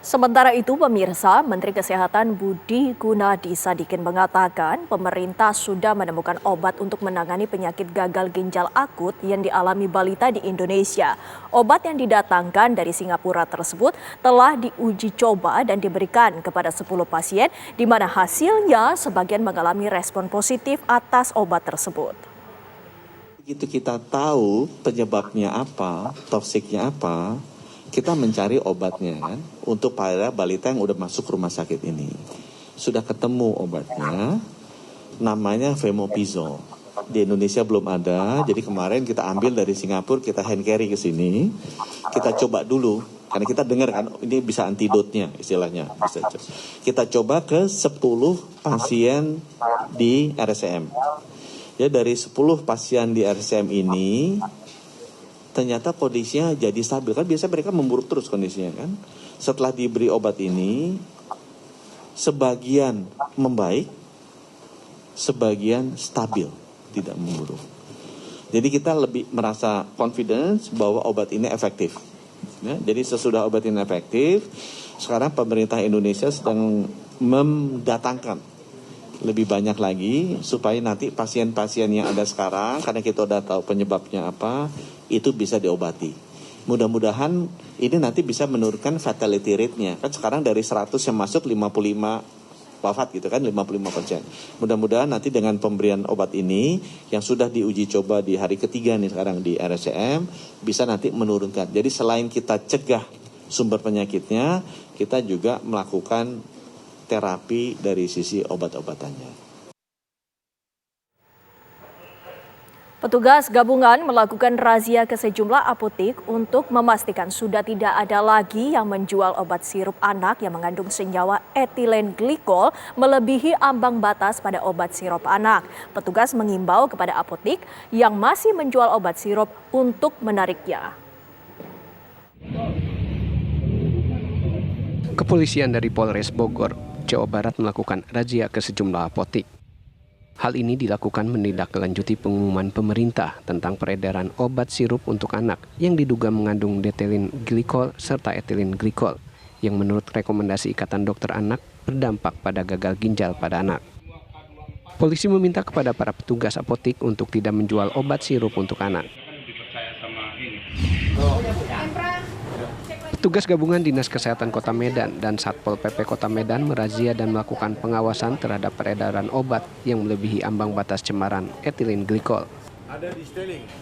Sementara itu, pemirsa, Menteri Kesehatan Budi Gunadi Sadikin mengatakan pemerintah sudah menemukan obat untuk menangani penyakit gagal ginjal akut yang dialami balita di Indonesia. Obat yang didatangkan dari Singapura tersebut telah diuji coba dan diberikan kepada 10 pasien, di mana hasilnya sebagian mengalami respon positif atas obat tersebut. Begitu kita tahu penyebabnya apa, toksiknya apa, kita mencari obatnya kan untuk para balita yang udah masuk rumah sakit ini. Sudah ketemu obatnya, namanya Femopizol. Di Indonesia belum ada, jadi kemarin kita ambil dari Singapura, kita hand carry ke sini. Kita coba dulu, karena kita dengar kan ini bisa antidotnya istilahnya. Kita coba ke 10 pasien di RSCM. Ya, dari 10 pasien di RSCM ini ternyata kondisinya jadi stabil. Kan biasanya mereka memburuk terus kondisinya kan. Setelah diberi obat ini, sebagian membaik, sebagian stabil, tidak memburuk. Jadi kita lebih merasa confidence bahwa obat ini efektif. Ya, jadi sesudah obat ini efektif, sekarang pemerintah Indonesia sedang mendatangkan lebih banyak lagi supaya nanti pasien-pasien yang ada sekarang, karena kita udah tahu penyebabnya apa, itu bisa diobati. Mudah-mudahan ini nanti bisa menurunkan fatality rate-nya. Kan sekarang dari 100 yang masuk 55 wafat gitu kan, 55%. Mudah-mudahan nanti dengan pemberian obat ini yang sudah diuji coba di hari ketiga nih sekarang di RSCM bisa nanti menurunkan. Jadi selain kita cegah sumber penyakitnya, kita juga melakukan terapi dari sisi obat-obatannya. Petugas gabungan melakukan razia ke sejumlah apotek untuk memastikan sudah tidak ada lagi yang menjual obat sirup anak yang mengandung senyawa etilen glikol melebihi ambang batas pada obat sirup anak. Petugas mengimbau kepada apotek yang masih menjual obat sirup untuk menariknya. Kepolisian dari Polres Bogor, Jawa Barat melakukan razia ke sejumlah apotek. Hal ini dilakukan menindaklanjuti pengumuman pemerintah tentang peredaran obat sirup untuk anak yang diduga mengandung etilen glikol serta etilen glikol yang menurut rekomendasi Ikatan Dokter Anak berdampak pada gagal ginjal pada anak. Polisi meminta kepada para petugas apotek untuk tidak menjual obat sirup untuk anak. Petugas gabungan Dinas Kesehatan Kota Medan dan Satpol PP Kota Medan merazia dan melakukan pengawasan terhadap peredaran obat yang melebihi ambang batas cemaran etilen glikol.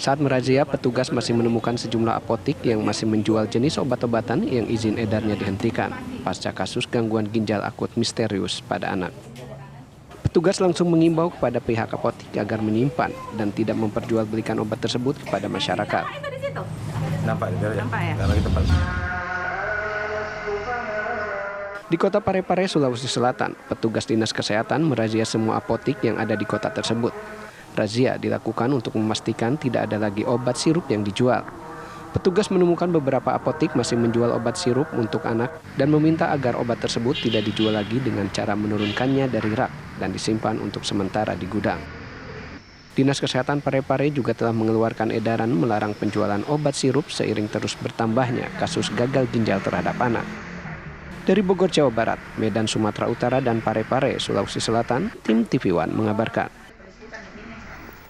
Saat merazia, petugas masih menemukan sejumlah apotek yang masih menjual jenis obat-obatan yang izin edarnya dihentikan pasca kasus gangguan ginjal akut misterius pada anak. Petugas langsung mengimbau kepada pihak apotek agar menyimpan dan tidak memperjualbelikan obat tersebut kepada masyarakat. Nampak ya? Di Kota Parepare, Sulawesi Selatan, petugas Dinas Kesehatan merazia semua apotek yang ada di kota tersebut. Razia dilakukan untuk memastikan tidak ada lagi obat sirup yang dijual. Petugas menemukan beberapa apotek masih menjual obat sirup untuk anak dan meminta agar obat tersebut tidak dijual lagi dengan cara menurunkannya dari rak dan disimpan untuk sementara di gudang. Dinas Kesehatan Parepare juga telah mengeluarkan edaran melarang penjualan obat sirup seiring terus bertambahnya kasus gagal ginjal terhadap anak. Dari Bogor, Jawa Barat, Medan, Sumatera Utara, dan Parepare, Sulawesi Selatan, tim TV One mengabarkan.